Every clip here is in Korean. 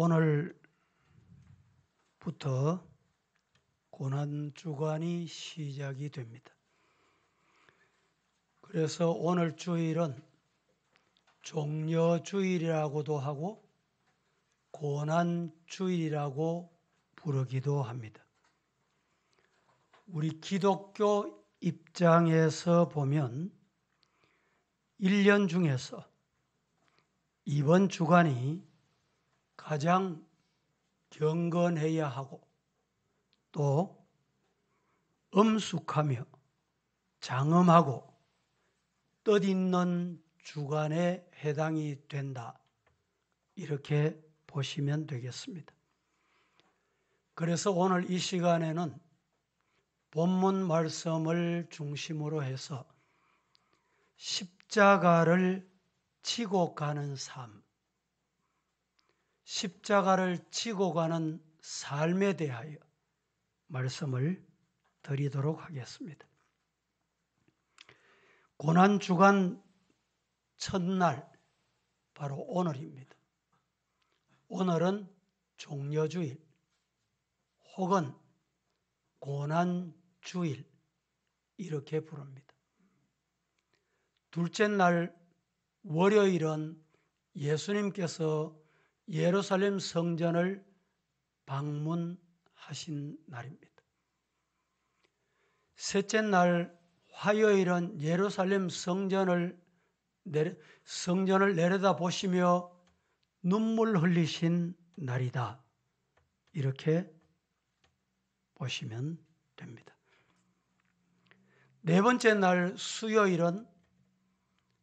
오늘부터 고난주간이 시작이 됩니다. 그래서 오늘 주일은 종려주일이라고도 하고 고난주일이라고 부르기도 합니다. 우리 기독교 입장에서 보면 1년 중에서 이번 주간이 가장 경건해야 하고 또 엄숙하며 장엄하고 뜻있는 주간에 해당이 된다. 이렇게 보시면 되겠습니다. 그래서 오늘 이 시간에는 본문 말씀을 중심으로 해서 십자가를 지고 가는 삶, 십자가를 지고 가는 삶에 대하여 말씀을 드리도록 하겠습니다. 고난주간 첫날, 바로 오늘입니다. 오늘은 종려주일 혹은 고난주일 이렇게 부릅니다. 둘째 날 월요일은 예수님께서 예루살렘 성전을 방문하신 날입니다. 셋째 날 화요일은 예루살렘 성전을 내려다 보시며 눈물 흘리신 날이다. 이렇게 보시면 됩니다. 네 번째 날 수요일은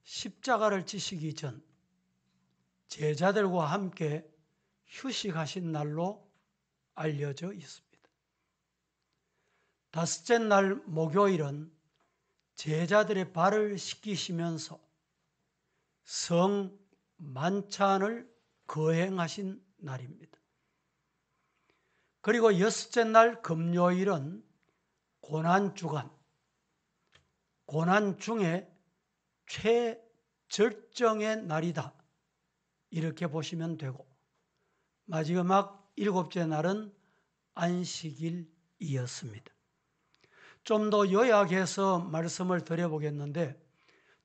십자가를 지시기 전 제자들과 함께 휴식하신 날로 알려져 있습니다. 다섯째 날 목요일은 제자들의 발을 씻기시면서 성 만찬을 거행하신 날입니다. 그리고 여섯째 날 금요일은 고난주간, 고난 중에 최절정의 날이다. 이렇게 보시면 되고 마지막 일곱째 날은 안식일이었습니다. 좀 더 요약해서 말씀을 드려보겠는데,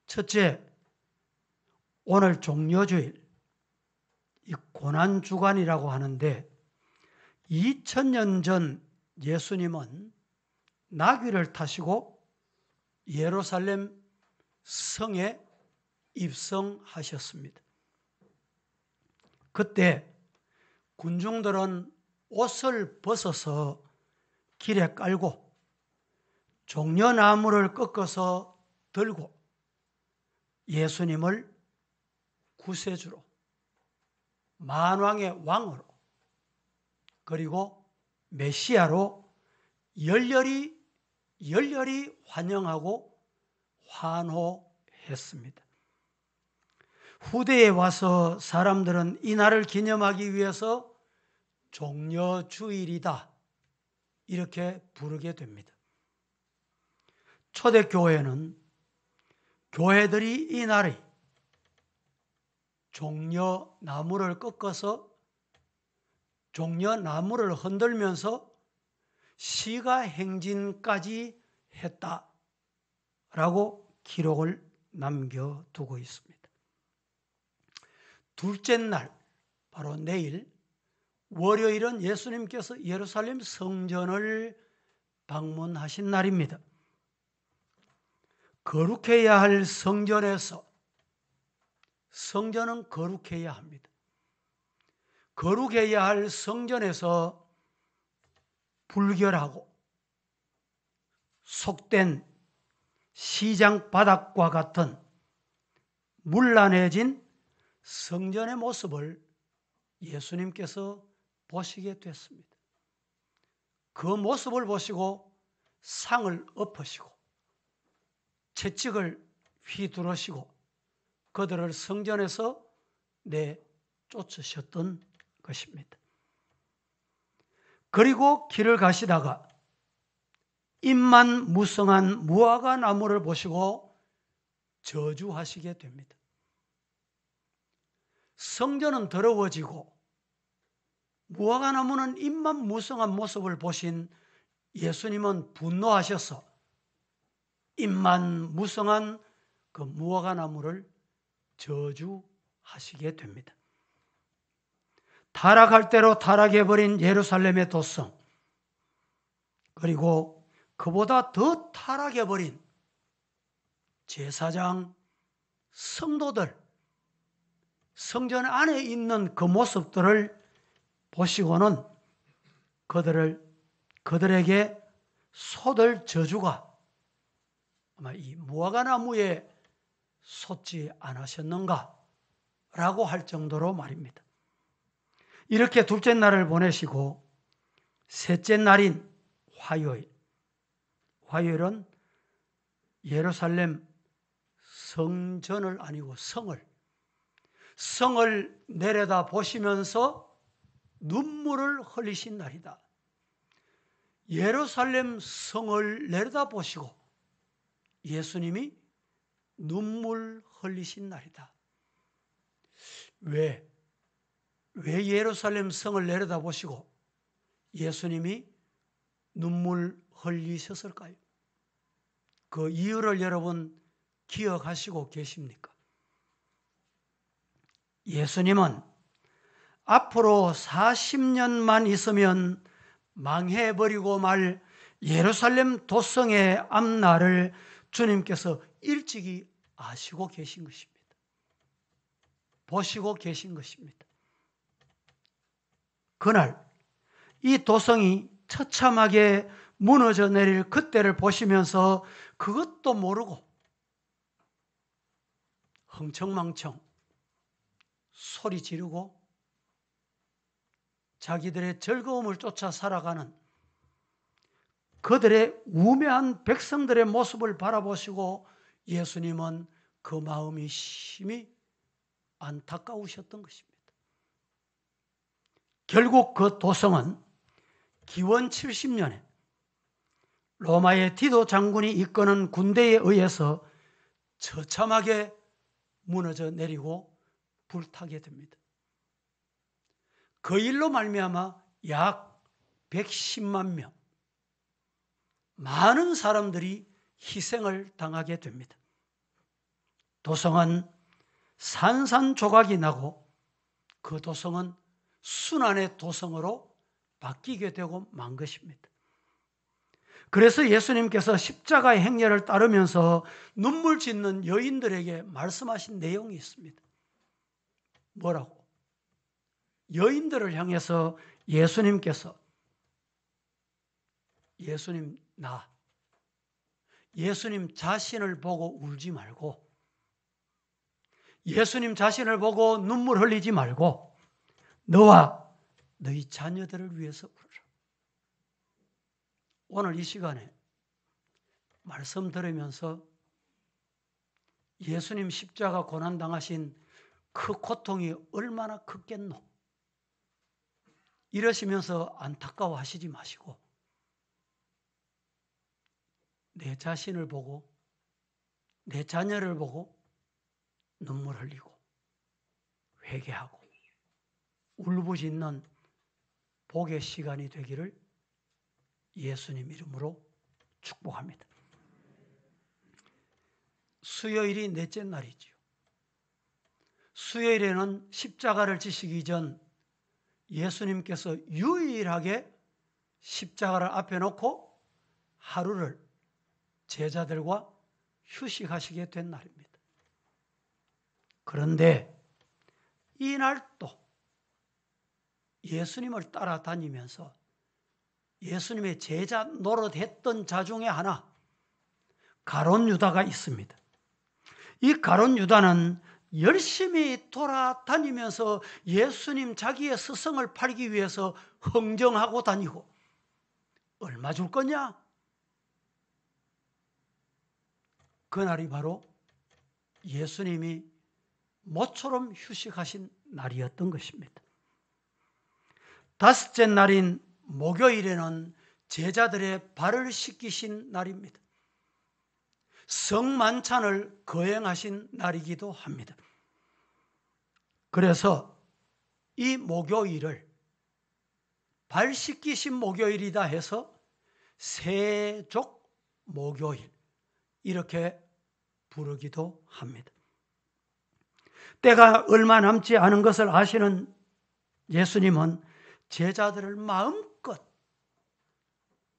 첫째, 오늘 종려주일, 이 고난주간이라고 하는데 2000년 전 예수님은 나귀를 타시고 예루살렘 성에 입성하셨습니다. 그때 군중들은 옷을 벗어서 길에 깔고 종려나무를 꺾어서 들고 예수님을 구세주로, 만왕의 왕으로, 그리고 메시아로 열렬히 환영하고 환호했습니다. 후대에 와서 사람들은 이 날을 기념하기 위해서 종려주일이다 이렇게 부르게 됩니다. 초대교회는 교회들이 이 날에 종려나무를 꺾어서 종려나무를 흔들면서 시가행진까지 했다라고 기록을 남겨두고 있습니다. 둘째 날, 바로 내일 월요일은 예수님께서 예루살렘 성전을 방문하신 날입니다. 거룩해야 할 성전에서, 성전은 거룩해야 합니다. 거룩해야 할 성전에서 불결하고 속된 시장 바닥과 같은 문란해진 성전의 모습을 예수님께서 보시게 됐습니다. 그 모습을 보시고 상을 엎으시고 채찍을 휘두르시고 그들을 성전에서 내쫓으셨던 것입니다. 그리고 길을 가시다가 잎만 무성한 무화과 나무를 보시고 저주하시게 됩니다. 성전은 더러워지고 무화과나무는 잎만 무성한 모습을 보신 예수님은 분노하셔서 잎만 무성한 그 무화과나무를 저주하시게 됩니다. 타락할 대로 타락해버린 예루살렘의 도성, 그리고 그보다 더 타락해버린 제사장, 성도들, 성전 안에 있는 그 모습들을 보시고는 그들에게 쏟을 저주가 아마 이 무화과나무에 쏟지 않으셨는가 라고 할 정도로 말입니다. 이렇게 둘째 날을 보내시고 셋째 날인 화요일은 예루살렘 성전을 아니고 성을 내려다 보시면서 눈물을 흘리신 날이다. 예루살렘 성을 내려다 보시고 예수님이 눈물 흘리신 날이다. 왜 예루살렘 성을 내려다 보시고 예수님이 눈물 흘리셨을까요? 그 이유를 여러분 기억하시고 계십니까? 예수님은 앞으로 40년만 있으면 망해버리고 말 예루살렘 도성의 앞날을 주님께서 일찍이 아시고 계신 것입니다. 보시고 계신 것입니다. 그날 이 도성이 처참하게 무너져 내릴 그때를 보시면서 그것도 모르고 흥청망청 소리 지르고 자기들의 즐거움을 쫓아 살아가는 그들의 우매한 백성들의 모습을 바라보시고 예수님은 그 마음이 심히 안타까우셨던 것입니다. 결국 그 도성은 기원 70년에 로마의 디도 장군이 이끄는 군대에 의해서 처참하게 무너져 내리고 불타게 됩니다. 그 일로 말미암아 약 110만 명, 많은 사람들이 희생을 당하게 됩니다. 도성은 산산조각이 나고 그 도성은 순환의 도성으로 바뀌게 되고 만 것입니다. 그래서 예수님께서 십자가의 행렬을 따르면서 눈물 짓는 여인들에게 말씀하신 내용이 있습니다. 뭐라고? 여인들을 향해서 예수님께서 예수님 자신을 보고 울지 말고 예수님 자신을 보고 눈물 흘리지 말고 너와 너희 자녀들을 위해서 울어라. 오늘 이 시간에 말씀 들으면서 예수님 십자가 고난당하신 그 고통이 얼마나 크겠노? 이러시면서 안타까워하시지 마시고 내 자신을 보고 내 자녀를 보고 눈물 흘리고 회개하고 울부짖는 복의 시간이 되기를 예수님 이름으로 축복합니다. 수요일이 넷째 날이지요. 수요일에는 십자가를 지시기 전 예수님께서 유일하게 십자가를 앞에 놓고 하루를 제자들과 휴식하시게 된 날입니다. 그런데 이날 또 예수님을 따라다니면서 예수님의 제자 노릇했던 자 중에 하나 가룟 유다가 있습니다. 이 가룟 유다는 열심히 돌아다니면서 예수님 자기의 스승을 팔기 위해서 흥정하고 다니고 얼마 줄 거냐? 그날이 바로 예수님이 모처럼 휴식하신 날이었던 것입니다. 다섯째 날인 목요일에는 제자들의 발을 씻기신 날입니다. 성만찬을 거행하신 날이기도 합니다. 그래서 이 목요일을 발 씻기신 목요일이다 해서 세족 목요일 이렇게 부르기도 합니다. 때가 얼마 남지 않은 것을 아시는 예수님은 제자들을 마음껏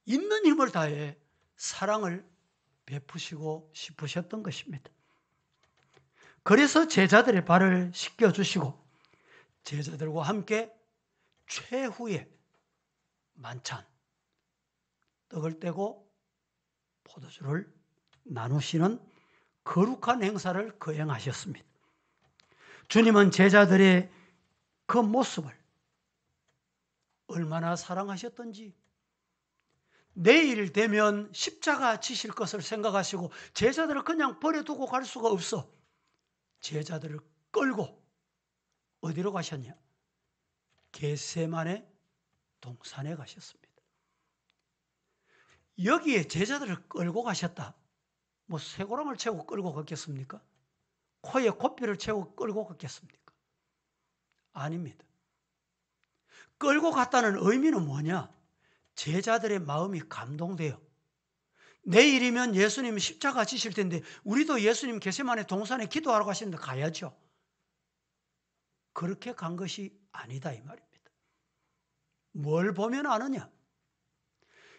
있는 힘을 다해 사랑을 베푸시고 싶으셨던 것입니다. 그래서 제자들의 발을 씻겨주시고 제자들과 함께 최후의 만찬, 떡을 떼고 포도주를 나누시는 거룩한 행사를 거행하셨습니다. 주님은 제자들의 그 모습을 얼마나 사랑하셨던지 내일 되면 십자가 지실 것을 생각하시고 제자들을 그냥 버려두고 갈 수가 없어 제자들을 끌고 어디로 가셨냐? 겟세마네 동산에 가셨습니다. 여기에 제자들을 끌고 가셨다. 뭐 쇠고랑을 채고 끌고 갔겠습니까? 코에 고삐를 채고 끌고 갔겠습니까? 아닙니다. 끌고 갔다는 의미는 뭐냐? 제자들의 마음이 감동돼요. 내일이면 예수님 십자가 지실 텐데 우리도 예수님 겟세마네 동산에 기도하러 가시는데 가야죠. 그렇게 간 것이 아니다 이 말입니다. 뭘 보면 아느냐?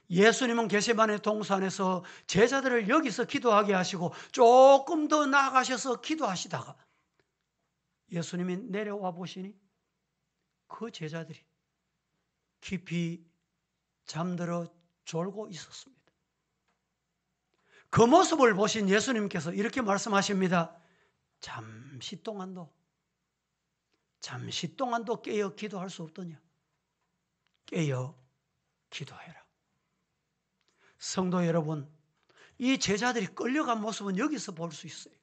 예수님은 겟세마네 동산에서 제자들을 여기서 기도하게 하시고 조금 더 나아가셔서 기도하시다가 예수님이 내려와 보시니 그 제자들이 깊이 잠들어 졸고 있었습니다. 그 모습을 보신 예수님께서 이렇게 말씀하십니다. 잠시 동안도 깨어 기도할 수 없더냐? 깨어 기도해라. 성도 여러분, 이 제자들이 끌려간 모습은 여기서 볼 수 있어요.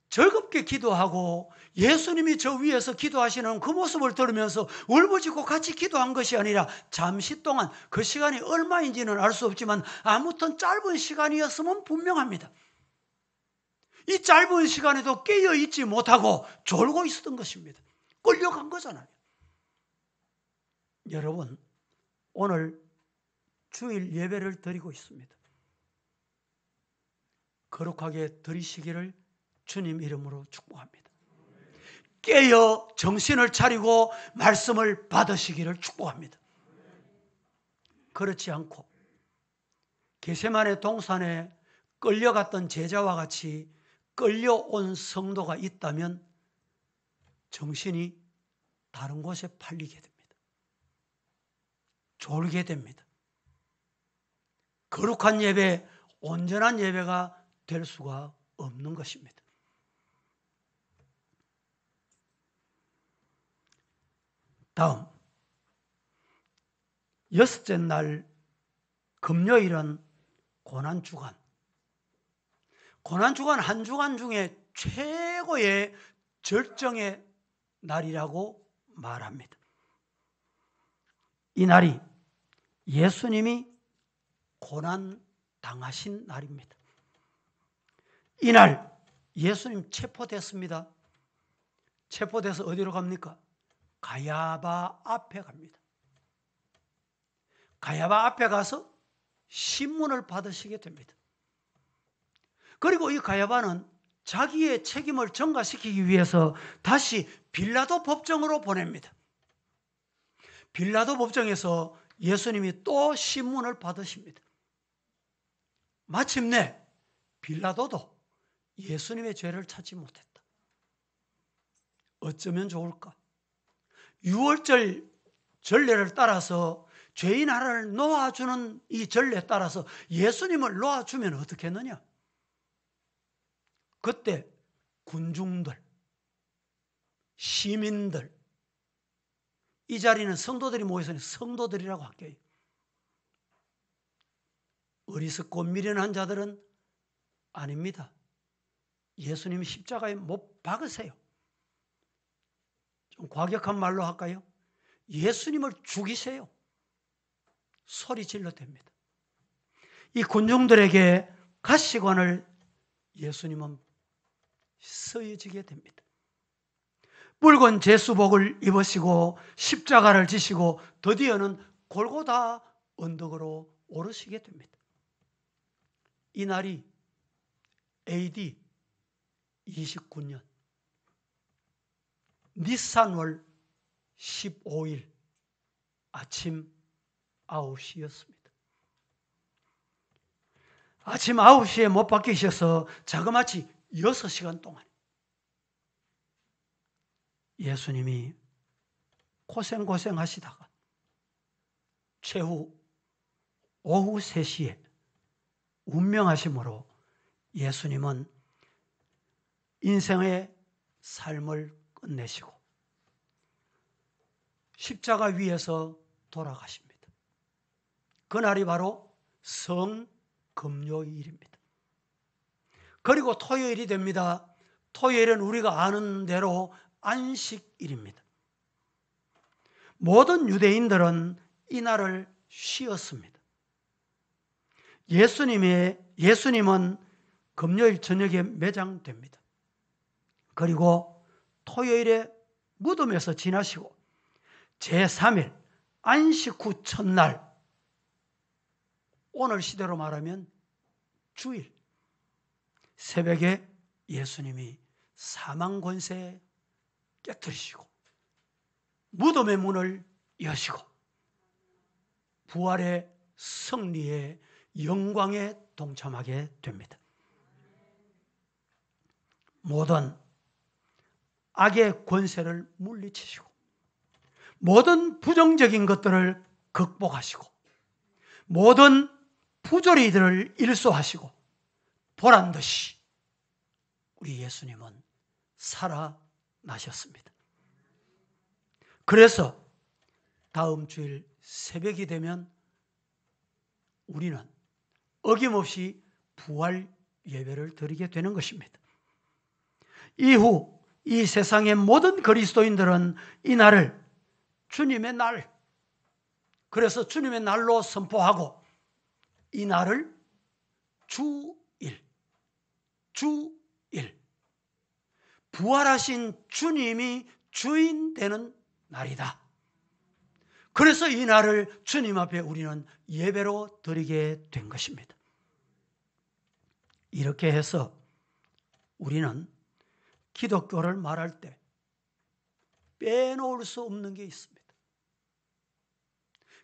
즐겁게 기도하고 예수님이 저 위에서 기도하시는 그 모습을 들으면서 울부짖고 같이 기도한 것이 아니라 잠시 동안 그 시간이 얼마인지는 알 수 없지만 아무튼 짧은 시간이었으면 분명합니다. 이 짧은 시간에도 깨어 있지 못하고 졸고 있었던 것입니다. 끌려간 거잖아요. 여러분, 오늘 주일 예배를 드리고 있습니다. 거룩하게 드리시기를 주님 이름으로 축복합니다. 깨어 정신을 차리고 말씀을 받으시기를 축복합니다. 그렇지 않고 겟세마네 동산에 끌려갔던 제자와 같이 끌려온 성도가 있다면 정신이 다른 곳에 팔리게 됩니다. 졸게 됩니다. 거룩한 예배, 온전한 예배가 될 수가 없는 것입니다. 다음, 여섯째 날 금요일은 고난주간. 고난주간 한 주간 중에 최고의 절정의 날이라고 말합니다. 이 날이 예수님이 고난 당하신 날입니다. 이날 예수님 체포됐습니다. 체포돼서 어디로 갑니까? 가야바 앞에 갑니다. 가야바 앞에 가서 신문을 받으시게 됩니다. 그리고 이 가야바는 자기의 책임을 전가시키기 위해서 다시 빌라도 법정으로 보냅니다. 빌라도 법정에서 예수님이 또 신문을 받으십니다. 마침내 빌라도도 예수님의 죄를 찾지 못했다. 어쩌면 좋을까? 유월절 전례를 따라서 죄인 하나를 놓아주는 이 전례에 따라서 예수님을 놓아주면 어떻게 했느냐? 그때 군중들, 시민들, 이 자리는 성도들이 모여서 성도들이라고 할게요. 어리석고 미련한 자들은 아닙니다. 예수님 십자가에 못 박으세요. 좀 과격한 말로 할까요? 예수님을 죽이세요. 소리 질러 댑니다. 이 군중들에게 가시관을 예수님은 쓰여지게 됩니다. 붉은 제수복을 입으시고 십자가를 지시고 드디어는 골고다 언덕으로 오르시게 됩니다. 이 날이 AD 29년 니산월 15일 아침 9시였습니다. 아침 9시에 못 박히셔서 자그마치 6시간 동안 예수님이 고생하시다가 최후 오후 3시에 운명하심으로 예수님은 인생의 삶을 끝내시고 십자가 위에서 돌아가십니다. 그날이 바로 성금요일입니다. 그리고 토요일이 됩니다. 토요일은 우리가 아는 대로 안식일입니다. 모든 유대인들은 이 날을 쉬었습니다. 예수님은 금요일 저녁에 매장됩니다. 그리고 토요일에 무덤에서 지나시고 제3일 안식 후 첫날, 오늘 시대로 말하면 주일, 새벽에 예수님이 사망 권세 깨뜨리시고 무덤의 문을 여시고 부활의 승리의 영광에 동참하게 됩니다. 모든 악의 권세를 물리치시고 모든 부정적인 것들을 극복하시고 모든 부조리들을 일소하시고 보란듯이 우리 예수님은 살아나셨습니다. 그래서 다음 주일 새벽이 되면 우리는 어김없이 부활 예배를 드리게 되는 것입니다. 이후 이 세상의 모든 그리스도인들은 이 날을 주님의 날, 그래서 주님의 날로 선포하고 이 날을 주일, 부활하신 주님이 주인 되는 날이다. 그래서 이 날을 주님 앞에 우리는 예배로 드리게 된 것입니다. 이렇게 해서 우리는 기독교를 말할 때 빼놓을 수 없는 게 있습니다.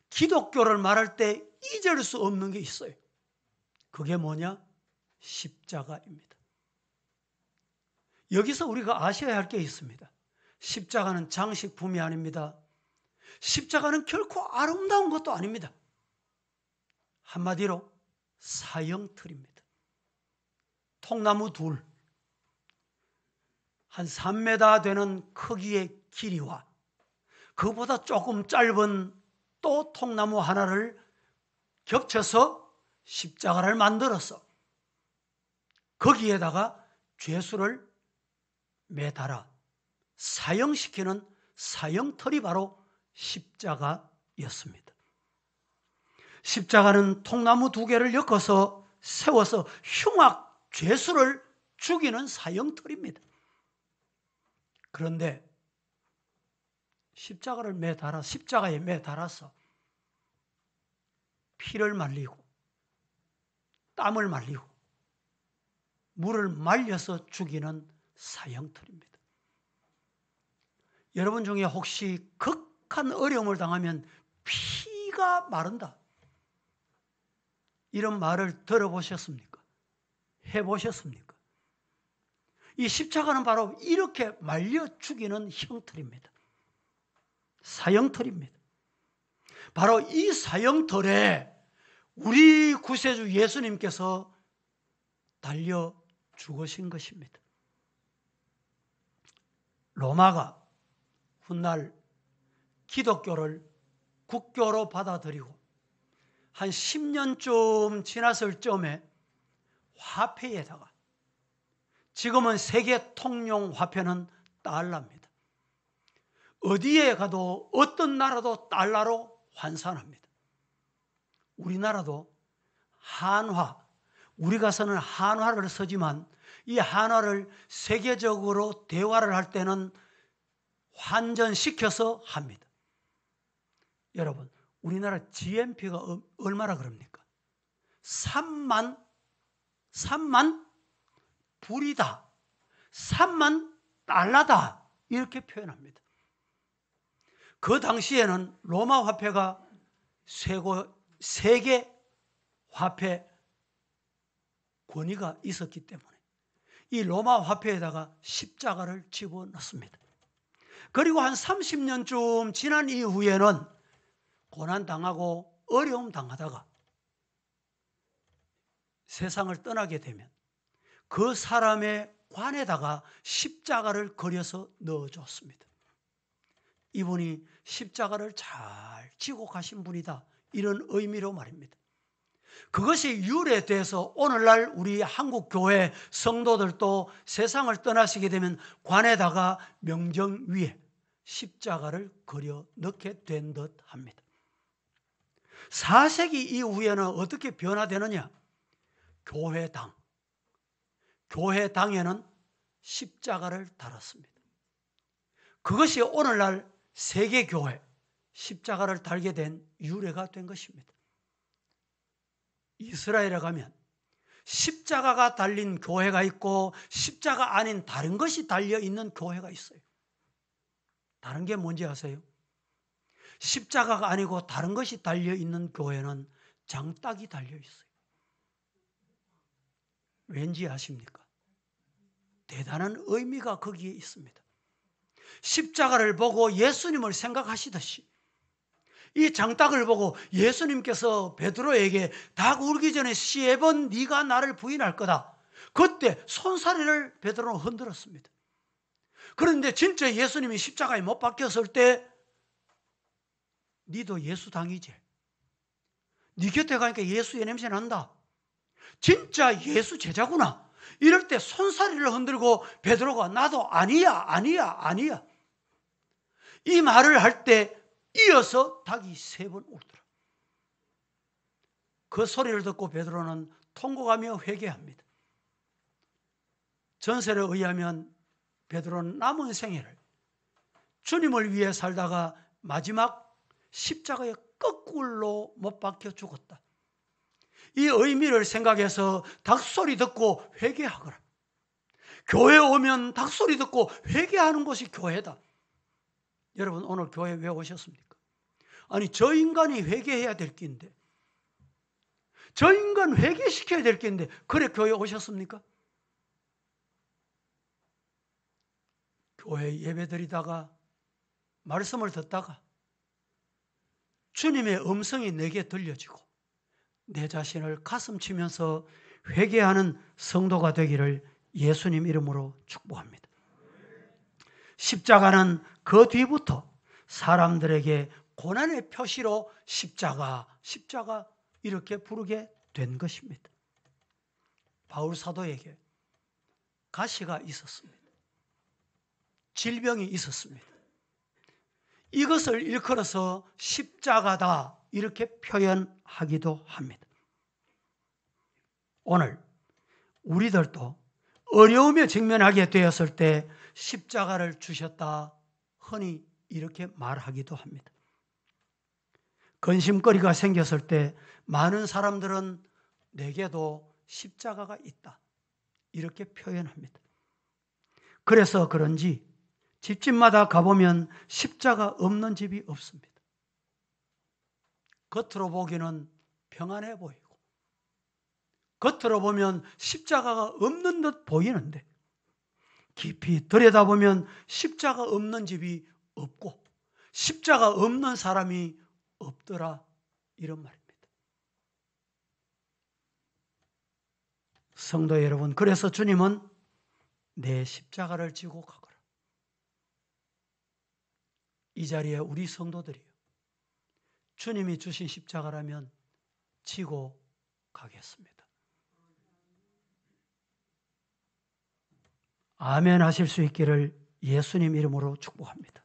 기독교를 말할 때 잊을 수 없는 게 있어요. 그게 뭐냐? 십자가입니다. 여기서 우리가 아셔야 할 게 있습니다. 십자가는 장식품이 아닙니다. 십자가는 결코 아름다운 것도 아닙니다. 한마디로 사형틀입니다. 통나무 둘, 한 3m 되는 크기의 길이와 그보다 조금 짧은 또 통나무 하나를 겹쳐서 십자가를 만들어서 거기에다가 죄수를 매달아 사형시키는 사형틀이 바로 십자가였습니다. 십자가는 통나무 2개를 엮어서 세워서 흉악 죄수를 죽이는 사형틀입니다. 그런데 십자가에 매달아서 피를 말리고 땀을 말리고 물을 말려서 죽이는 사형틀입니다. 여러분 중에 혹시 극한 어려움을 당하면 피가 마른다, 이런 말을 들어보셨습니까? 해보셨습니까? 이 십자가는 바로 이렇게 말려 죽이는 형틀입니다. 사형틀입니다. 바로 이 사형틀에 우리 구세주 예수님께서 달려 죽으신 것입니다. 로마가 훗날 기독교를 국교로 받아들이고 한 10년쯤 지났을 쯤에 화폐에다가, 지금은 세계 통용 화폐는 달러입니다. 어디에 가도 어떤 나라도 달러로 환산합니다. 우리나라도 한화, 우리가 쓰는 한화를 쓰지만 이 한화를 세계적으로 대화를 할 때는 환전시켜서 합니다. 여러분, 우리나라 GNP가 얼마나 그럽니까? 3만 불이다, 3만 달러다, 이렇게 표현합니다. 그 당시에는 로마 화폐가 세계 화폐 권위가 있었기 때문에 이 로마 화폐에다가 십자가를 집어넣습니다. 그리고 한 30년쯤 지난 이후에는 고난당하고 어려움 당하다가 세상을 떠나게 되면 그 사람의 관에다가 십자가를 그려서 넣어줬습니다. 이분이 십자가를 잘 지고 가신 분이다, 이런 의미로 말입니다. 그것이 유래돼서 오늘날 우리 한국 교회 성도들도 세상을 떠나시게 되면 관에다가 명정 위에 십자가를 그려 넣게 된 듯 합니다. 4세기 이후에는 어떻게 변화되느냐? 교회당에는 십자가를 달았습니다. 그것이 오늘날 세계교회 십자가를 달게 된 유래가 된 것입니다. 이스라엘에 가면 십자가가 달린 교회가 있고 십자가 아닌 다른 것이 달려있는 교회가 있어요. 다른 게 뭔지 아세요? 십자가가 아니고 다른 것이 달려있는 교회는 장딱이 달려있어요. 왠지 아십니까? 대단한 의미가 거기에 있습니다. 십자가를 보고 예수님을 생각하시듯이 이 장딱을 보고 예수님께서 베드로에게 닭 울기 전에 3번 네가 나를 부인할 거다, 그때 손사래를 베드로는 흔들었습니다. 그런데 진짜 예수님이 십자가에 못 박혔을 때 니도 예수 당이지, 네 곁에 가니까 예수의 냄새 난다, 진짜 예수 제자구나, 이럴 때 손사래를 흔들고 베드로가 나도 아니야 이 말을 할 때 이어서 닭이 3번 울더라. 그 소리를 듣고 베드로는 통곡하며 회개합니다. 전설에 의하면 베드로는 남은 생애를 주님을 위해 살다가 마지막 십자가에 거꾸로 못 박혀 죽었다, 이 의미를 생각해서 닭소리 듣고 회개하거라. 교회 오면 닭소리 듣고 회개하는 곳이 교회다. 여러분, 오늘 교회 왜 오셨습니까? 아니, 저 인간이 회개해야 될 게인데, 저 인간 회개시켜야 될 게인데, 그래 교회 오셨습니까? 교회 예배드리다가 말씀을 듣다가 주님의 음성이 내게 들려지고 내 자신을 가슴 치면서 회개하는 성도가 되기를 예수님 이름으로 축복합니다. 십자가는 그 뒤부터 사람들에게 고난의 표시로 십자가 이렇게 부르게 된 것입니다. 바울 사도에게 가시가 있었습니다. 질병이 있었습니다. 이것을 일컬어서 십자가다, 이렇게 표현하기도 합니다. 오늘 우리들도 어려움에 직면하게 되었을 때 십자가를 주셨다, 흔히 이렇게 말하기도 합니다. 근심거리가 생겼을 때 많은 사람들은 내게도 십자가가 있다, 이렇게 표현합니다. 그래서 그런지 집집마다 가보면 십자가 없는 집이 없습니다. 겉으로 보기는 평안해 보이고 겉으로 보면 십자가가 없는 듯 보이는데 깊이 들여다보면 십자가 없는 집이 없고 십자가 없는 사람이 없더라, 이런 말입니다. 성도 여러분, 그래서 주님은 내 십자가를 지고 가거라. 이 자리에 우리 성도들이요, 주님이 주신 십자가라면 지고 가겠습니다. 아멘 하실 수 있기를 예수님 이름으로 축복합니다.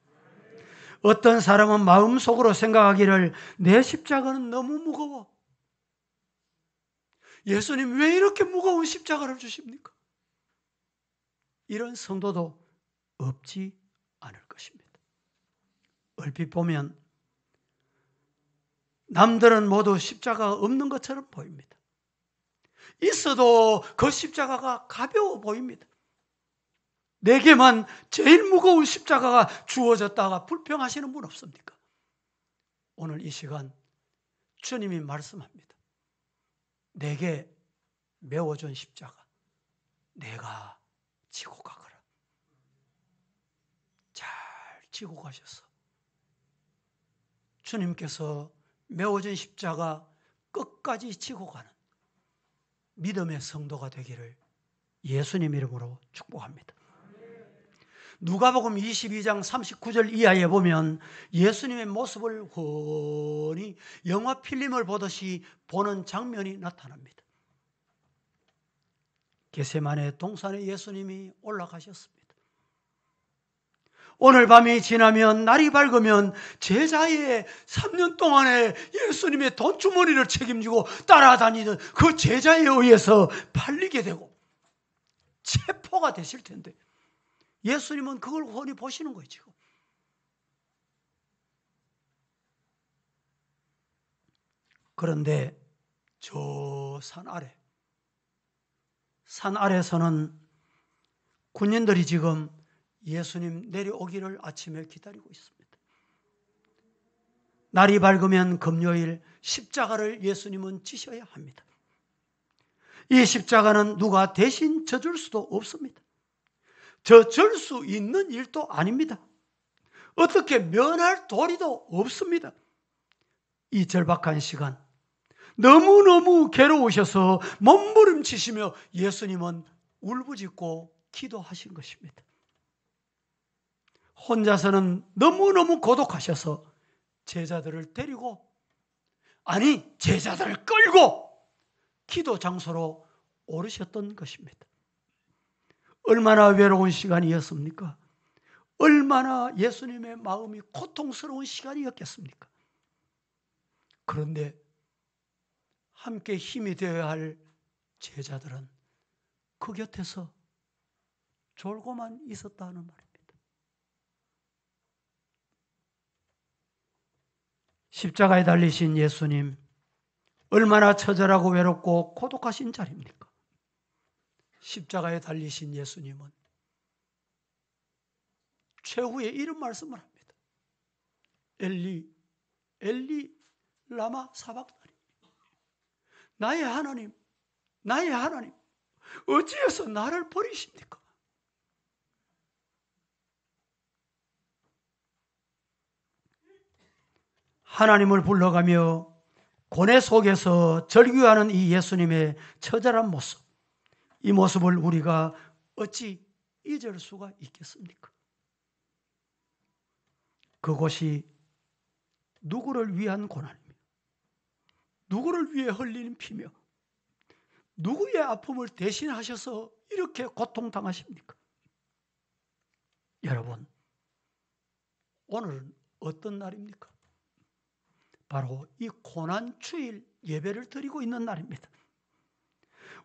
어떤 사람은 마음속으로 생각하기를 내 십자가는 너무 무거워, 예수님 왜 이렇게 무거운 십자가를 주십니까? 이런 성도도 없지 않을 것입니다. 얼핏 보면 남들은 모두 십자가가 없는 것처럼 보입니다. 있어도 그 십자가가 가벼워 보입니다. 내게만 제일 무거운 십자가가 주어졌다가 불평하시는 분 없습니까? 오늘 이 시간 주님이 말씀합니다. 내게 메워준 십자가 내가 지고 가거라. 잘 지고 가셔서 주님께서 메워진 십자가 끝까지 지고 가는 믿음의 성도가 되기를 예수님 이름으로 축복합니다. 누가복음 22장 39절 이하에 보면 예수님의 모습을 훤히 영화 필름을 보듯이 보는 장면이 나타납니다. 겟세마네 동산에 예수님이 올라가셨습니다. 오늘 밤이 지나면 날이 밝으면 제자의 3년 동안에 예수님의 돈주머니를 책임지고 따라다니던 그 제자에 의해서 팔리게 되고 체포가 되실 텐데 예수님은 그걸 훤히 보시는 거예요. 지금. 그런데 저 산 아래서는 군인들이 지금 예수님 내려오기를 아침에 기다리고 있습니다. 날이 밝으면 금요일 십자가를 예수님은 지셔야 합니다. 이 십자가는 누가 대신 져줄 수도 없습니다. 져줄 수 있는 일도 아닙니다. 어떻게 면할 도리도 없습니다. 이 절박한 시간 너무너무 괴로우셔서 몸부림치시며 예수님은 울부짖고 기도하신 것입니다. 혼자서는 너무너무 고독하셔서 제자들을 데리고 제자들을 끌고 기도 장소로 오르셨던 것입니다. 얼마나 외로운 시간이었습니까? 얼마나 예수님의 마음이 고통스러운 시간이었겠습니까? 그런데 함께 힘이 되어야 할 제자들은 그 곁에서 졸고만 있었다는 말입니다. 십자가에 달리신 예수님, 얼마나 처절하고 외롭고 고독하신 자리입니까? 십자가에 달리신 예수님은 최후에 이런 말씀을 합니다. 엘리, 엘리, 라마 사박다니. 나의 하나님, 나의 하나님, 어찌해서 나를 버리십니까? 하나님을 불러가며 고뇌 속에서 절규하는 이 예수님의 처절한 모습, 이 모습을 우리가 어찌 잊을 수가 있겠습니까? 그곳이 누구를 위한 고난이며 누구를 위해 흘리는 피며 누구의 아픔을 대신하셔서 이렇게 고통당하십니까? 여러분, 오늘은 어떤 날입니까? 바로 이 고난주일 예배를 드리고 있는 날입니다.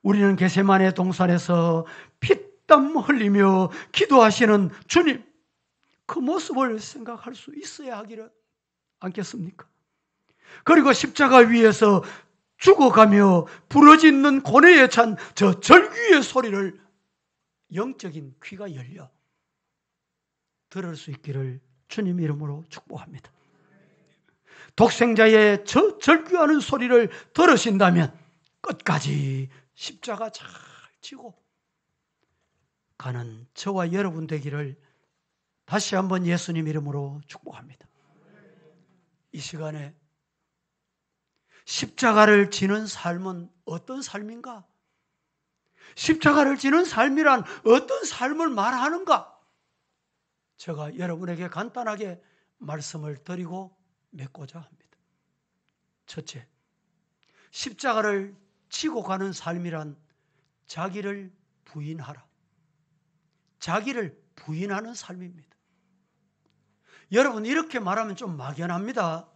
우리는 겟세마네 동산에서 피땀 흘리며 기도하시는 주님, 그 모습을 생각할 수 있어야 하기를 않겠습니까? 그리고 십자가 위에서 죽어가며 부러지는 고뇌에 찬 저 절규의 소리를 영적인 귀가 열려 들을 수 있기를 주님 이름으로 축복합니다. 독생자의 저 절규하는 소리를 들으신다면 끝까지 십자가 잘 지고 가는 저와 여러분 되기를 다시 한번 예수님 이름으로 축복합니다. 이 시간에 십자가를 지는 삶은 어떤 삶인가? 십자가를 지는 삶이란 어떤 삶을 말하는가? 제가 여러분에게 간단하게 말씀을 드리고 맺고자 합니다. 첫째, 십자가를 지고 가는 삶이란 자기를 부인하라. 자기를 부인하는 삶입니다. 여러분, 이렇게 말하면 좀 막연합니다.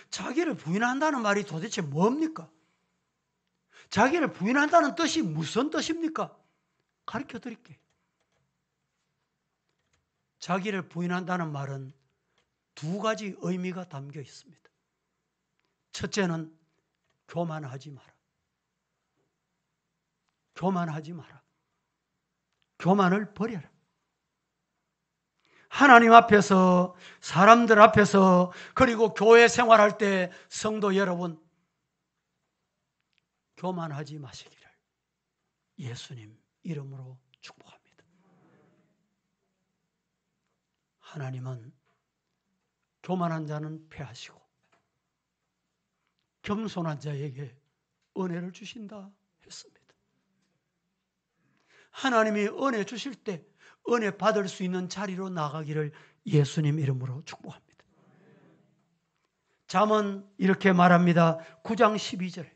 자기를 부인한다는 말이 도대체 뭡니까? 자기를 부인한다는 뜻이 무슨 뜻입니까? 가르쳐 드릴게요. 자기를 부인한다는 말은 두 가지 의미가 담겨 있습니다. 첫째는 교만하지 마라. 교만하지 마라. 교만을 버려라. 하나님 앞에서, 사람들 앞에서, 그리고 교회 생활할 때 성도 여러분, 교만하지 마시기를 예수님 이름으로 축복합니다. 하나님은 교만한 자는 패하시고 겸손한 자에게 은혜를 주신다 했습니다. 하나님이 은혜 주실 때 은혜 받을 수 있는 자리로 나가기를 예수님 이름으로 축복합니다. 잠언 이렇게 말합니다. 9장 12절에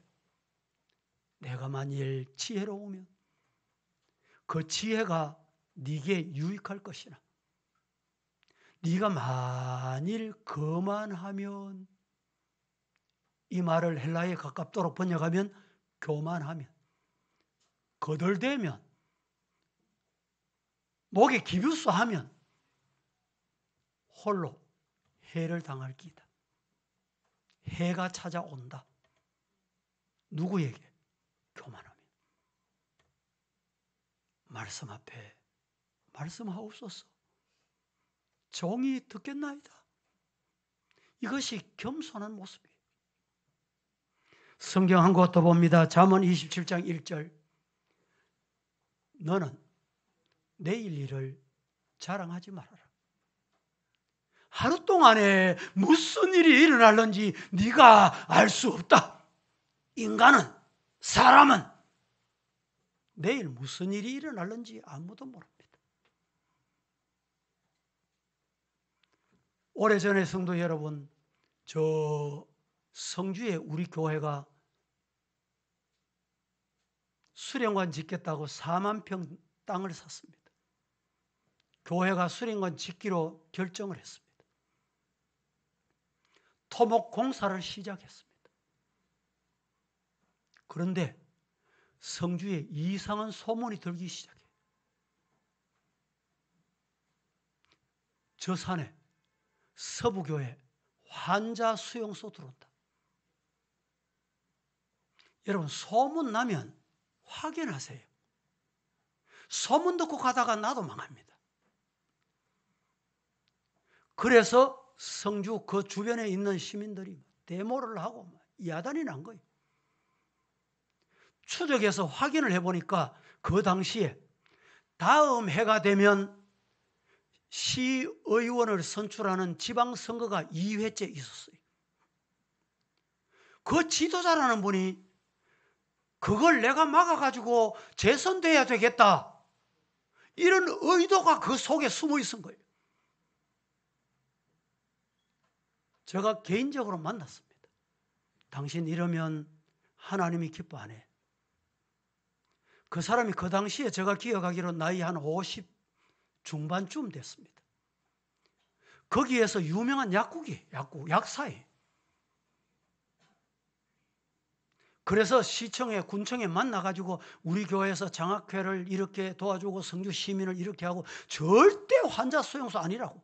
내가 만일 지혜로우면 그 지혜가 네게 유익할 것이나 네가 만일 거만하면, 이 말을 헬라어에 가깝도록 번역하면 교만하면, 거들대면, 목에 기부수하면 홀로 해를 당할 기다. 해가 찾아온다. 누구에게? 교만하면. 말씀 앞에 말씀하옵소서. 종이 듣겠나이다. 이것이 겸손한 모습이에요. 성경 한 곳 더 봅니다. 잠언 27장 1절. 너는 내일 일을 자랑하지 말아라. 하루 동안에 무슨 일이 일어날는지 네가 알 수 없다. 인간은, 사람은 내일 무슨 일이 일어날는지 아무도 모릅니다. 오래전에 성도 여러분, 저 성주에 우리 교회가 수련관 짓겠다고 4만 평 땅을 샀습니다. 교회가 수련관 짓기로 결정을 했습니다. 토목 공사를 시작했습니다. 그런데 성주에 이상한 소문이 들기 시작해요. 저 산에 서부교회 환자 수용소 들어온다. 여러분, 소문 나면 확인하세요. 소문 듣고 가다가 나도 망합니다. 그래서 성주 그 주변에 있는 시민들이 데모를 하고 야단이 난 거예요. 추적해서 확인을 해보니까 그 당시에 다음 해가 되면 시의원을 선출하는 지방선거가 2회째 있었어요. 그 지도자라는 분이 그걸 내가 막아가지고 재선돼야 되겠다, 이런 의도가 그 속에 숨어 있은 거예요. 제가 개인적으로 만났습니다. 당신 이러면 하나님이 기뻐 안 해. 그 사람이 그 당시에 제가 기억하기로 나이 한 50 중반쯤 됐습니다. 거기에서 유명한 약사예요. 그래서 시청에, 군청에 만나가지고 우리 교회에서 장학회를 이렇게 도와주고 성주 시민을 이렇게 하고 절대 환자 수용소 아니라고.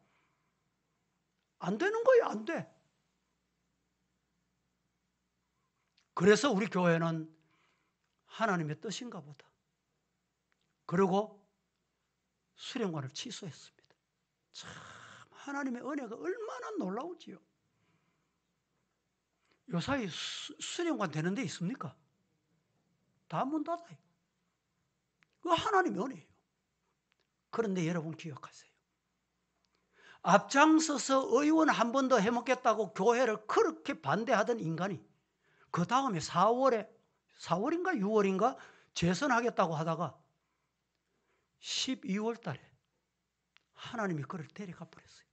안 되는 거예요. 안 돼. 그래서 우리 교회는 하나님의 뜻인가 보다. 그리고 수련관을 취소했습니다. 참 하나님의 은혜가 얼마나 놀라우지요. 요사이 수련관 되는 데 있습니까? 다 문 닫아요. 그거 하나님의 은혜예요. 그런데 여러분 기억하세요. 앞장서서 의원 한 번 더 해먹겠다고 교회를 그렇게 반대하던 인간이 그 다음에 4월인가 6월인가 재선하겠다고 하다가 12월 달에 하나님이 그를 데려가 버렸어요.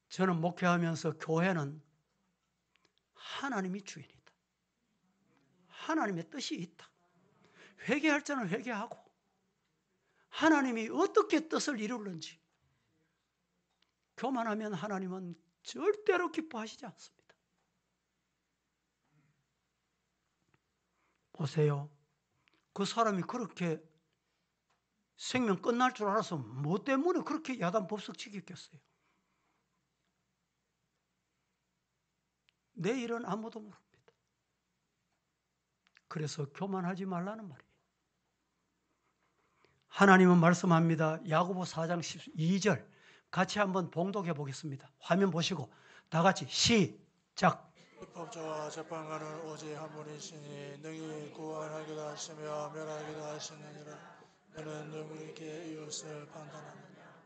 저는 목회하면서 교회는 하나님이 주인이다. 하나님의 뜻이 있다. 회개할 자는 회개하고 하나님이 어떻게 뜻을 이루는지, 교만하면 하나님은 절대로 기뻐하시지 않습니다. 보세요. 그 사람이 그렇게 생명 끝날 줄 알아서 뭐 때문에 그렇게 야단 법석 지켰겠어요? 내일은 아무도 모릅니다. 그래서 교만하지 말라는 말이에요. 하나님은 말씀합니다. 야고보 4장 12절 같이 한번 봉독해 보겠습니다. 화면 보시고 다 같이 시작. 법조와 재판관은 오직 한 분이시니 능히 구원하기도 하시며 멸하기도 하시느니라. 너는 누구에게 이웃을 판단하느냐?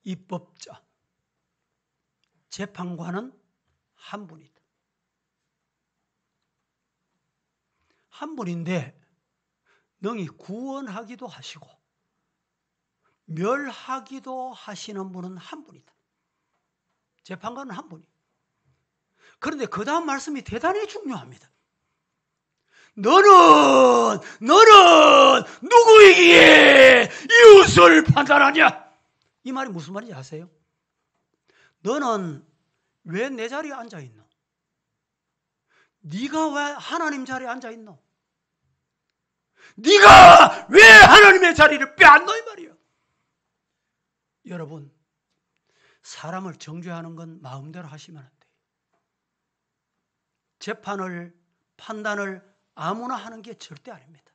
입법자, 재판관은 한 분이다. 한 분인데 능히 구원하기도 하시고 멸하기도 하시는 분은 한 분이다. 재판관은 한 분이. 그런데 그 다음 말씀이 대단히 중요합니다. 너는 누구이기에 이웃을 판단하냐? 이 말이 무슨 말인지 아세요? 너는 왜 내 자리에 앉아 있노? 네가 왜 하나님 자리에 앉아 있노? 네가 왜 하나님의 자리를 빼앗노? 이 말이야. 여러분, 사람을 정죄하는 건 마음대로 하시면 안 돼요. 재판을, 판단을 아무나 하는 게 절대 아닙니다.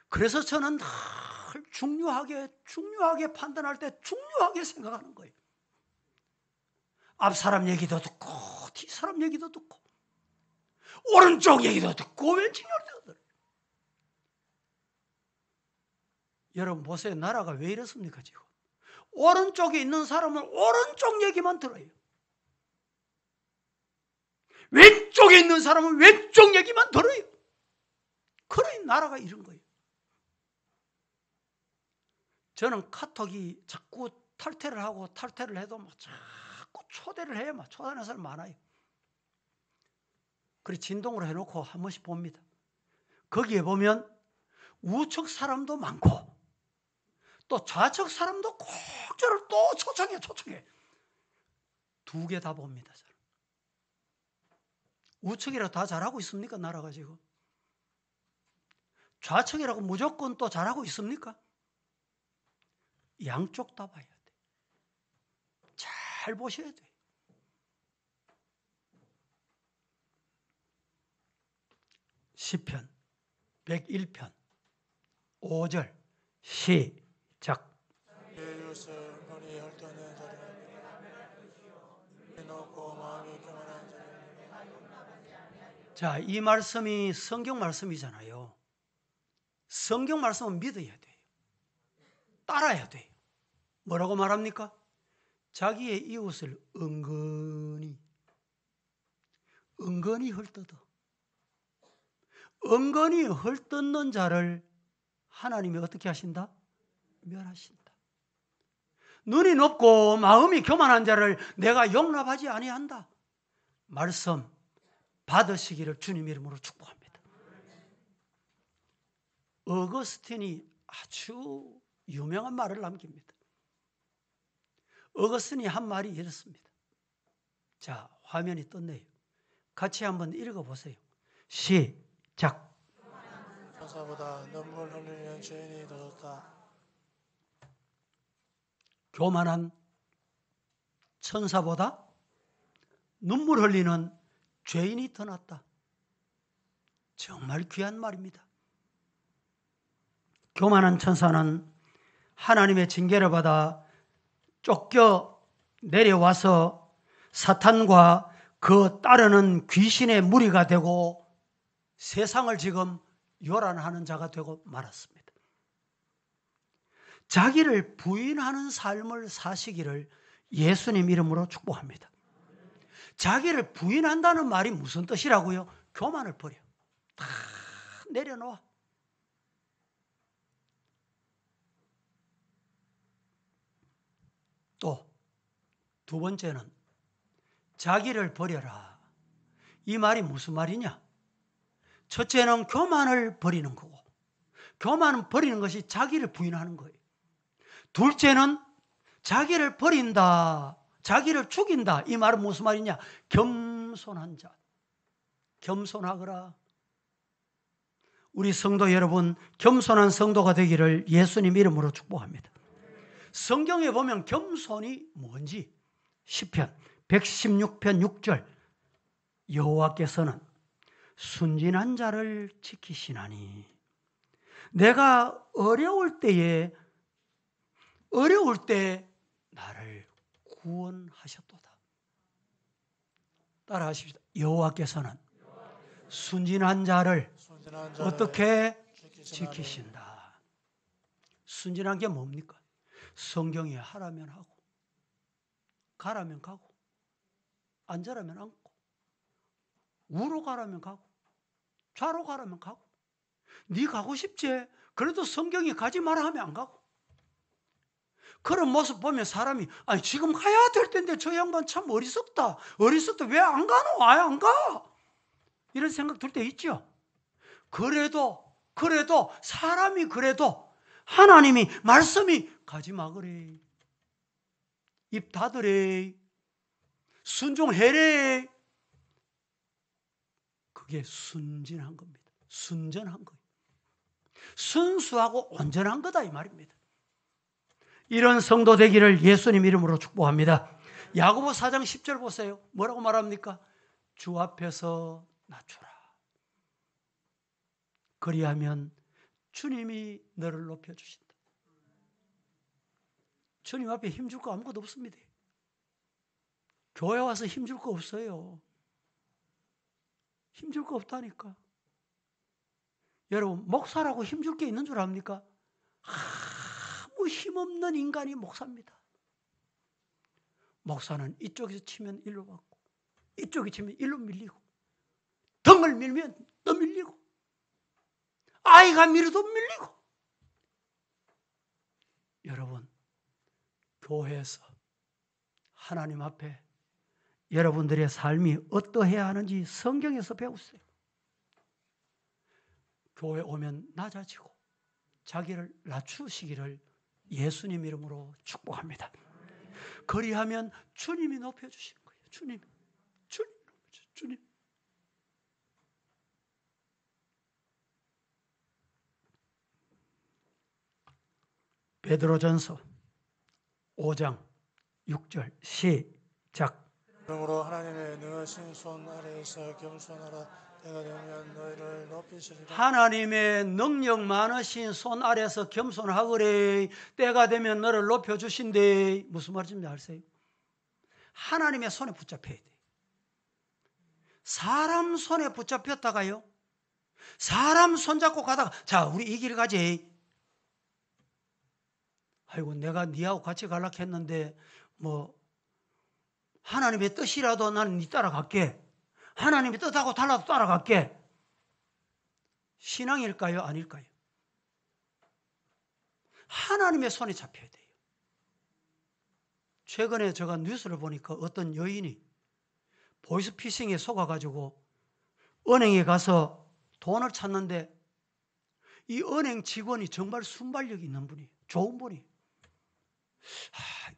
그래서 저는 늘 중요하게 판단할 때 중요하게 생각하는 거예요. 앞 사람 얘기도 듣고 뒤 사람 얘기도 듣고 오른쪽 얘기도 듣고 왼쪽 얘기도 듣고. 여러분 보세요. 나라가 왜 이렇습니까 지금? 오른쪽에 있는 사람은 오른쪽 얘기만 들어요. 왼쪽에 있는 사람은 왼쪽 얘기만 들어요. 그러니 나라가 이런 거예요. 저는 카톡이 자꾸 탈퇴를 하고 탈퇴를 해도 막 자꾸 초대를 해요. 막 초대하는 사람 많아요. 그래 진동으로 해놓고 한 번씩 봅니다. 거기에 보면 우측 사람도 많고 또 좌측 사람도 꼭 저를 또 초청해. 두 개 다 봅니다. 저는. 우측이라고 다 잘하고 있습니까? 나라가 지금. 좌측이라고 무조건 또 잘하고 있습니까? 양쪽 다 봐야 돼. 잘 보셔야 돼. 시편 101편 5절 시작. 이웃을 눈이 헐떡는 자를 놓고 마음이 교만한 자를. 자, 이 말씀이 성경 말씀이잖아요. 성경 말씀은 믿어야 돼요. 따라야 돼요. 뭐라고 말합니까? 자기의 이웃을 은근히 헐뜯어. 은근히 헐뜯는 자를 하나님이 어떻게 하신다? 멸하신다. 눈이 높고 마음이 교만한 자를 내가 용납하지 아니한다. 말씀 받으시기를 주님 이름으로 축복합니다. 어거스틴이 아주 유명한 말을 남깁니다. 어거스틴이 한 말이 이렇습니다. 자, 화면이 떴네요. 같이 한번 읽어보세요. 시작. 천사보다 눈물 흘리는 죄인이 더 좋다. 교만한 천사보다 눈물 흘리는 죄인이 더 낫다. 정말 귀한 말입니다. 교만한 천사는 하나님의 징계를 받아 쫓겨 내려와서 사탄과 그 따르는 귀신의 무리가 되고 세상을 지금 요란하는 자가 되고 말았습니다. 자기를 부인하는 삶을 사시기를 예수님 이름으로 축복합니다. 자기를 부인한다는 말이 무슨 뜻이라고요? 교만을 버려. 다 내려놓아. 또 두 번째는 자기를 버려라. 이 말이 무슨 말이냐? 첫째는 교만을 버리는 거고, 교만은 버리는 것이 자기를 부인하는 거예요. 둘째는 자기를 버린다, 자기를 죽인다. 이 말은 무슨 말이냐? 겸손한 자. 겸손하거라. 우리 성도 여러분, 겸손한 성도가 되기를 예수님 이름으로 축복합니다. 성경에 보면 겸손이 뭔지 시편 116편 6절 여호와께서는 순진한 자를 지키시나니 내가 어려울 때 나를 구원하셨도다. 따라 하십시다. 여호와께서는 순진한 자를 어떻게 지키신다. 순진한 게 뭡니까? 성경에 하라면 하고 가라면 가고 앉으라면 앉고 우로 가라면 가고 좌로 가라면 가고 네 가고 싶지? 그래도 성경이 가지 마라 하면 안 가고. 그런 모습 보면 사람이 아니 지금 가야 될 텐데 저 양반 참 어리석다. 왜 안 가노? 아예 안 가. 이런 생각 들 때 있죠. 그래도 사람이 그래도 하나님이 말씀이 가지 마 그래. 입 닫으래. 순종해래. 그게 순진한 겁니다. 순전한 거예요. 순수하고 온전한 거다 이 말입니다. 이런 성도 되기를 예수님 이름으로 축복합니다. 야고보 4장 10절 보세요. 뭐라고 말합니까? 주 앞에서 낮추라. 그리하면 주님이 너를 높여주신다. 주님 앞에 힘줄 거 아무것도 없습니다. 교회 와서 힘줄 거 없어요. 힘줄 거 없다니까. 여러분 목사라고 힘줄 게 있는 줄 압니까? 아무 힘없는 인간이 목사입니다. 목사는 이쪽에서 치면 일로 받고 이쪽에 치면 일로 밀리고 등을 밀면 또 밀리고 아이가 밀어도 밀리고. 여러분 교회에서 하나님 앞에 여러분들의 삶이 어떠해야 하는지 성경에서 배우세요. 교회 오면 낮아지고 자기를 낮추시기를 예수님 이름으로 축복합니다. 그리하면 주님이 높여주시는 거예요. 주님. 베드로전서 5장 6절 시작. 그러므로 하나님의 능하신 손 아래에서 겸손하라. 때가 되면 너희를 높이시리라. 하나님의 능력 많으신 손 아래서 겸손하거래. 때가 되면 너를 높여주신대. 무슨 말인지 아세요? 하나님의 손에 붙잡혀야 돼. 사람 손에 붙잡혔다가요, 사람 손잡고 가다가 자 우리 이 길 가지. 아이고 내가 니하고 같이 가려고 했는데 뭐 하나님의 뜻이라도 나는 니 따라갈게. 하나님의 뜻하고 달라도 따라갈게. 신앙일까요? 아닐까요? 하나님의 손에 잡혀야 돼요. 최근에 제가 뉴스를 보니까 어떤 여인이 보이스피싱에 속아가지고 은행에 가서 돈을 찾는데 이 은행 직원이 정말 순발력이 있는 분이에요. 좋은 분이에요.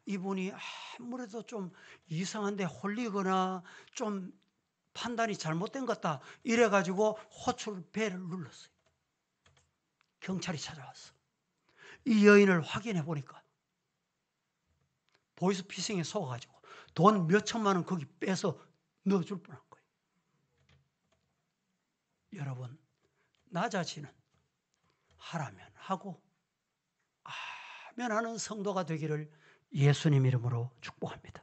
이분이 아무래도 좀 이상한데 홀리거나 좀 판단이 잘못된 것 같다 이래가지고 호출배를 눌렀어요. 경찰이 찾아왔어. 이 여인을 확인해 보니까 보이스피싱에 속아가지고 돈 몇 천만 원 거기 빼서 넣어줄 뻔한 거예요. 여러분 낮아지는 하라면 하고 하면 하는 성도가 되기를 예수님 이름으로 축복합니다.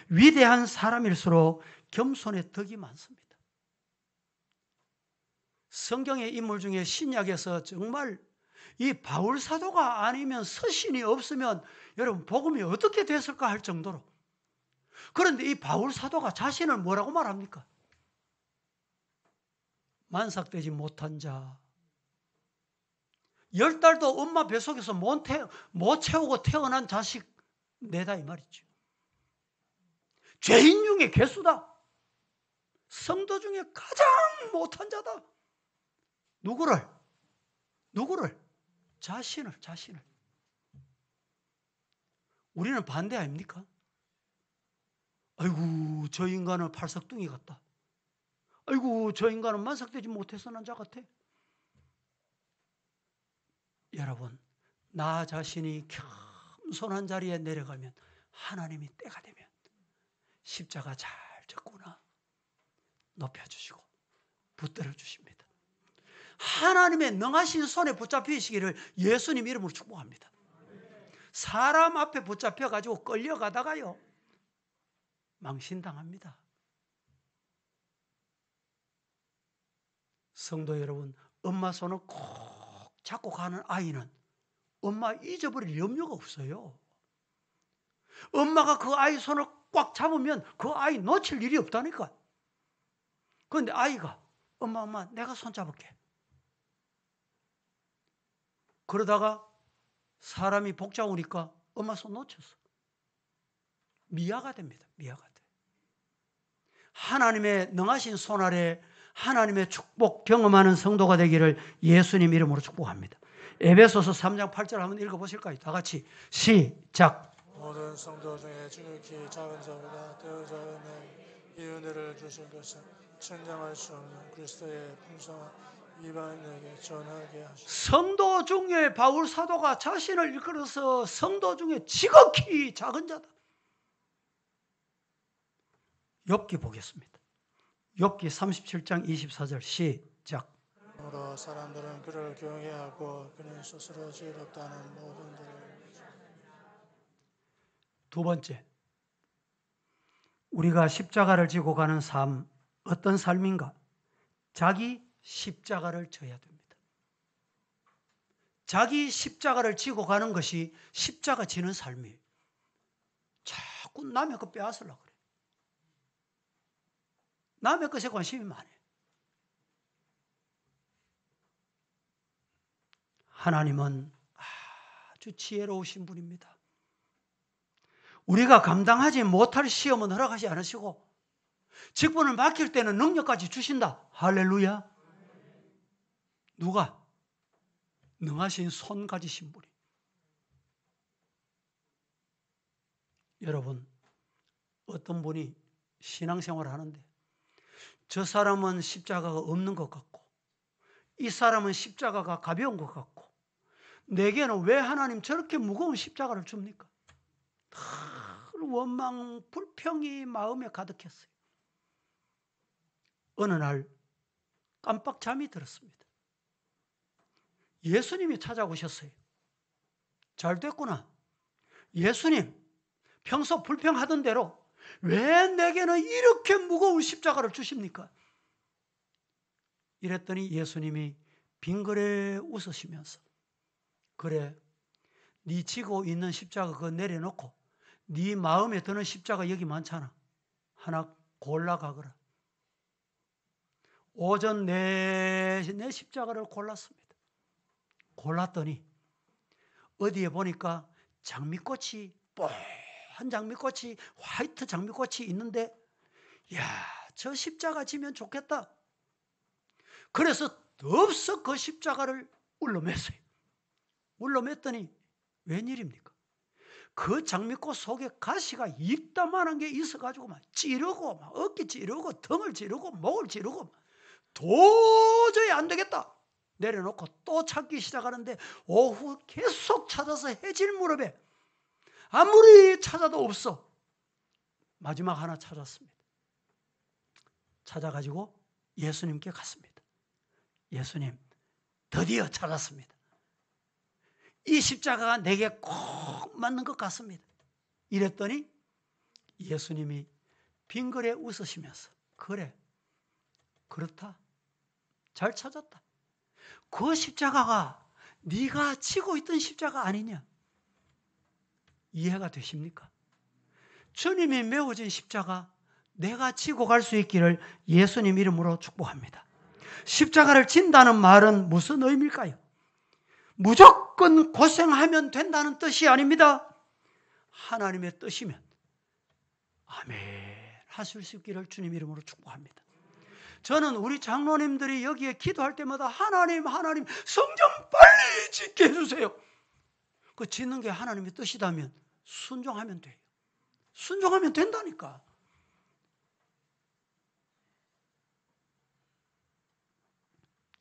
위대한 사람일수록 겸손의 덕이 많습니다. 성경의 인물 중에 신약에서 정말 이 바울 사도가 아니면 서신이 없으면 여러분 복음이 어떻게 됐을까 할 정도로. 그런데 이 바울 사도가 자신을 뭐라고 말합니까? 만삭되지 못한 자, 10달도 엄마 뱃속에서 못 채우고 태어난 자식 내다 이 말이죠. 죄인 중에 괴수다. 성도 중에 가장 못한 자다. 누구를? 자신을. 우리는 반대 아닙니까? 아이고 저 인간은 팔석둥이 같다. 아이고 저 인간은 만삭되지 못해서 난 자 같아. 여러분, 나 자신이 겸손한 자리에 내려가면 하나님이 때가 되면 십자가 잘 졌구나 높여주시고 붙들어 주십니다. 하나님의 능하신 손에 붙잡히시기를 예수님 이름으로 축복합니다. 사람 앞에 붙잡혀가지고 끌려가다가요 망신당합니다. 성도 여러분, 엄마 손을 꼭 잡고 가는 아이는 엄마 잊어버릴 염려가 없어요. 엄마가 그 아이 손을 꽉 잡으면 그 아이 놓칠 일이 없다니까. 그런데 아이가 엄마 내가 손 잡을게. 그러다가 사람이 복 잡으니까 엄마 손 놓쳤어. 미아가 됩니다. 미아가 돼. 하나님의 능하신 손 아래 하나님의 축복 경험하는 성도가 되기를 예수님 이름으로 축복합니다. 에베소서 3장 8절 한번 읽어보실까요? 다 같이 시작. 모든 성도 중에 지극히 작은 자보다 더 작은 이 은혜를 주신 것은 천장할 수 없는 그리스도의 풍성한 이방인에게 전하게 하시고. 성도 중에 바울 사도가 자신을 일컬어서 성도 중에 지극히 작은 자다. 욥기 보겠습니다. 욥기 37장 24절 시작. 그러므로 사람들은 그를 경외하고 그는 스스로 지혜롭다는 모든 들을. 두 번째, 우리가 십자가를 지고 가는 삶, 어떤 삶인가? 자기 십자가를 져야 됩니다. 자기 십자가를 지고 가는 것이 십자가 지는 삶이에요. 자꾸 남의 것 빼앗으려고 그래. 남의 것에 관심이 많아요. 하나님은 아주 지혜로우신 분입니다. 우리가 감당하지 못할 시험은 허락하지 않으시고 직분을 맡길 때는 능력까지 주신다. 할렐루야. 누가? 능하신 손 가지신 분이. 여러분, 어떤 분이 신앙생활을 하는데 저 사람은 십자가가 없는 것 같고 이 사람은 십자가가 가벼운 것 같고 내게는 왜 하나님 저렇게 무거운 십자가를 줍니까? 원망, 불평이 마음에 가득했어요. 어느 날 깜빡 잠이 들었습니다. 예수님이 찾아오셨어요. 잘 됐구나. 예수님, 평소 불평하던 대로 왜 내게는 이렇게 무거운 십자가를 주십니까? 이랬더니 예수님이 빙그레 웃으시면서 그래, 네 지고 있는 십자가 그거 내려놓고 네 마음에 드는 십자가 여기 많잖아. 하나 골라가거라. 오전 내 십자가를 골랐습니다. 골랐더니 어디에 보니까 장미꽃이 뽀얀 장미꽃이 화이트 장미꽃이 있는데 야, 저 십자가 지면 좋겠다. 그래서 덥석 그 십자가를 울러맸어요. 울러맸더니 웬일입니까? 그 장미꽃 속에 가시가 이따만한 게 있어가지고 막 찌르고 막 어깨 찌르고 등을 찌르고 목을 찌르고 도저히 안 되겠다. 내려놓고 또 찾기 시작하는데 오후 계속 찾아서 해질 무렵에 아무리 찾아도 없어. 마지막 하나 찾았습니다. 찾아가지고 예수님께 갔습니다. 예수님, 드디어 찾았습니다. 이 십자가가 내게 꼭 맞는 것 같습니다. 이랬더니 예수님이 빙그레 웃으시면서 그래, 그렇다. 잘 찾았다. 그 십자가가 네가 지고 있던 십자가 아니냐? 이해가 되십니까? 주님이 메워진 십자가 내가 지고 갈 수 있기를 예수님 이름으로 축복합니다. 십자가를 진다는 말은 무슨 의미일까요? 무조건 고생하면 된다는 뜻이 아닙니다. 하나님의 뜻이면 아멘 하실 수 있기를 주님 이름으로 축복합니다. 저는 우리 장로님들이 여기에 기도할 때마다 하나님 성전 빨리 짓게 해주세요. 그 짓는 게 하나님의 뜻이다면 순종하면 돼요. 순종하면 된다니까.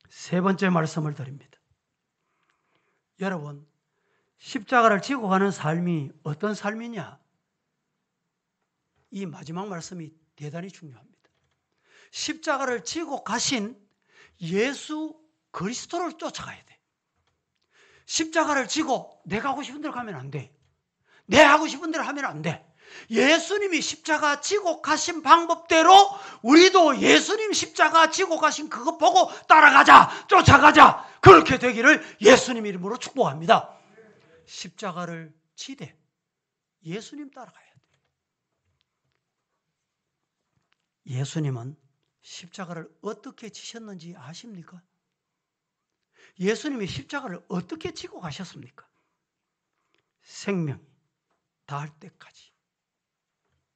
세 번째 말씀을 드립니다. 여러분, 십자가를 지고 가는 삶이 어떤 삶이냐? 이 마지막 말씀이 대단히 중요합니다. 십자가를 지고 가신 예수 그리스도를 쫓아가야 돼. 십자가를 지고 내가 하고 싶은 대로 가면 안 돼. 내 하고 싶은 대로 하면 안 돼. 예수님이 십자가 지고 가신 방법대로 우리도 예수님 십자가 지고 가신 그거 보고 따라가자, 쫓아가자. 그렇게 되기를 예수님 이름으로 축복합니다. 십자가를 지되 예수님 따라가야 돼. 예수님은 십자가를 어떻게 지셨는지 아십니까? 예수님이 십자가를 어떻게 지고 가셨습니까? 생명이 다할 때까지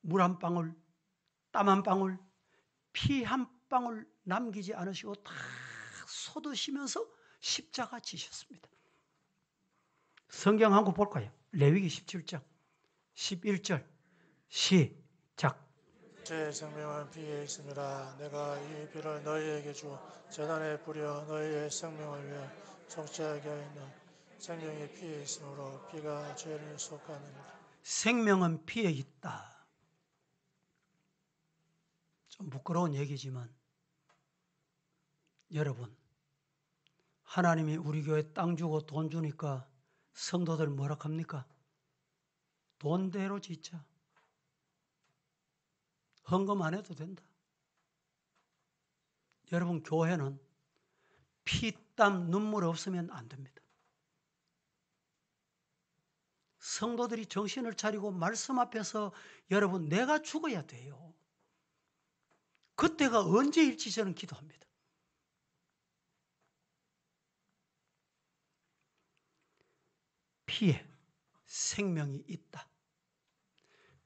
물 한 방울, 땀 한 방울, 피 한 방울 남기지 않으시고 다 쏟으시면서 십자가 지셨습니다. 성경 한 권 볼까요? 레위기 17장 11절 시작. 제 생명은 피에 있습니다. 내가 이 피를 너희에게 주어 제단에 뿌려 너희의 생명을 위해 속죄하게 하였노. 생명이 피에 있으므로 피가 죄를 속하느니라. 생명은 피에 있다. 좀 부끄러운 얘기지만 여러분, 하나님이 우리 교회 땅 주고 돈 주니까 성도들 뭐라 합니까? 돈대로 짓자. 헌금 안 해도 된다. 여러분, 교회는 피, 땀, 눈물 없으면 안 됩니다. 성도들이 정신을 차리고 말씀 앞에서 여러분, 내가 죽어야 돼요. 그때가 언제일지 저는 기도합니다. 피에 생명이 있다.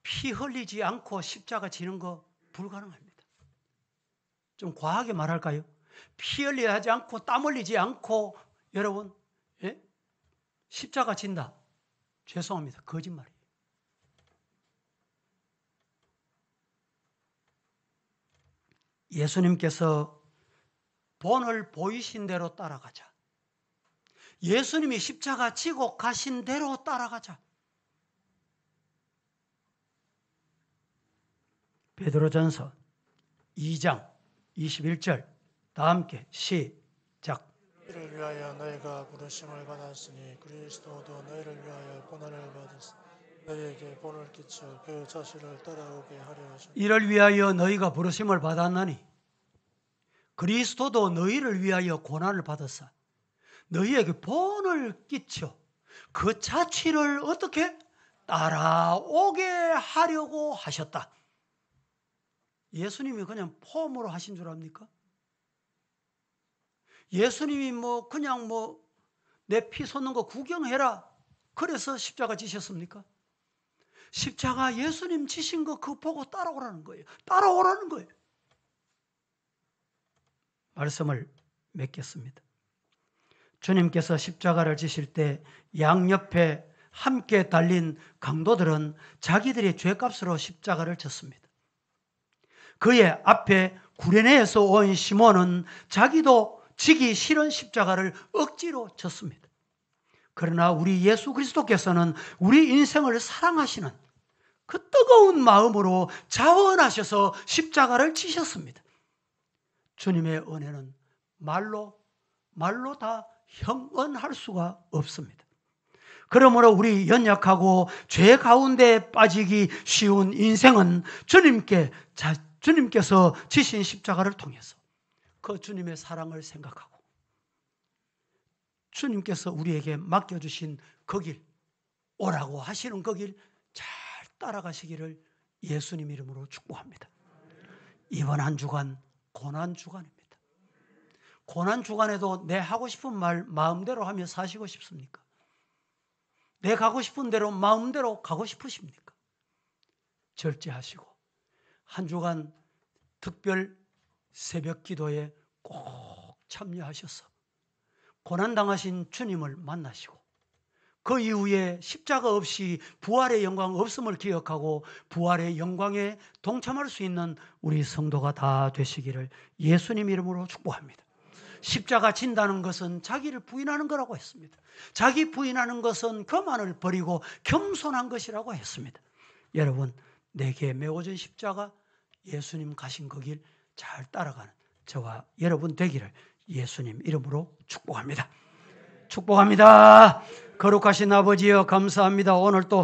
피 흘리지 않고 십자가 지는 거 불가능합니다. 좀 과하게 말할까요? 피 흘리지 않고 땀 흘리지 않고 여러분, 예? 십자가 진다. 죄송합니다. 거짓말이에요. 예수님께서 본을 보이신 대로 따라가자. 예수님이 십자가 지고 가신 대로 따라가자. 베드로전서 2장 21절 다 함께 시작. 이를 위하여 너희가 부르심을 받았으니 그리스도도 너희를 위하여 고난을 받으사 너희에게 본을 끼쳐 그 자신을 따라오게 하려 하시니 이를 위하여 너희가 부르심을 받았나니 그리스도도 너희를 위하여 고난을 받으사 너희에게 본을 끼쳐 그 자취를 어떻게 따라오게 하려고 하셨다. 예수님이 그냥 폼으로 하신 줄 압니까? 예수님이 그냥 내 피 솟는 거 구경해라. 그래서 십자가 지셨습니까? 십자가 예수님 지신 거 그거 보고 따라오라는 거예요. 따라오라는 거예요. 말씀을 맺겠습니다. 주님께서 십자가를 지실 때 양옆에 함께 달린 강도들은 자기들의 죄값으로 십자가를 졌습니다. 그의 앞에 구레네에서 온 시몬은 자기도 지기 싫은 십자가를 억지로 졌습니다. 그러나 우리 예수 그리스도께서는 우리 인생을 사랑하시는 그 뜨거운 마음으로 자원하셔서 십자가를 지셨습니다. 주님의 은혜는 말로 다 형언할 수가 없습니다. 그러므로 우리 연약하고 죄 가운데 빠지기 쉬운 인생은 주님께서 지신 십자가를 통해서 그 주님의 사랑을 생각하고 주님께서 우리에게 맡겨주신 그 길, 오라고 하시는 그 길 잘 따라가시기를 예수님 이름으로 축복합니다. 이번 한 주간 고난 주간입니다. 고난 주간에도 내 하고 싶은 말 마음대로 하며 사시고 싶습니까? 내 가고 싶은 대로 마음대로 가고 싶으십니까? 절제하시고 한 주간 특별 새벽 기도에 꼭 참여하셔서 고난당하신 주님을 만나시고 그 이후에 십자가 없이 부활의 영광 없음을 기억하고 부활의 영광에 동참할 수 있는 우리 성도가 다 되시기를 예수님 이름으로 축복합니다. 십자가 진다는 것은 자기를 부인하는 거라고 했습니다. 자기 부인하는 것은 교만을 버리고 겸손한 것이라고 했습니다. 여러분, 내게 메워진 십자가, 예수님 가신 그 길 잘 따라가는 저와 여러분 되기를 예수님 이름으로 축복합니다. 축복합니다. 거룩하신 아버지여 감사합니다. 오늘 또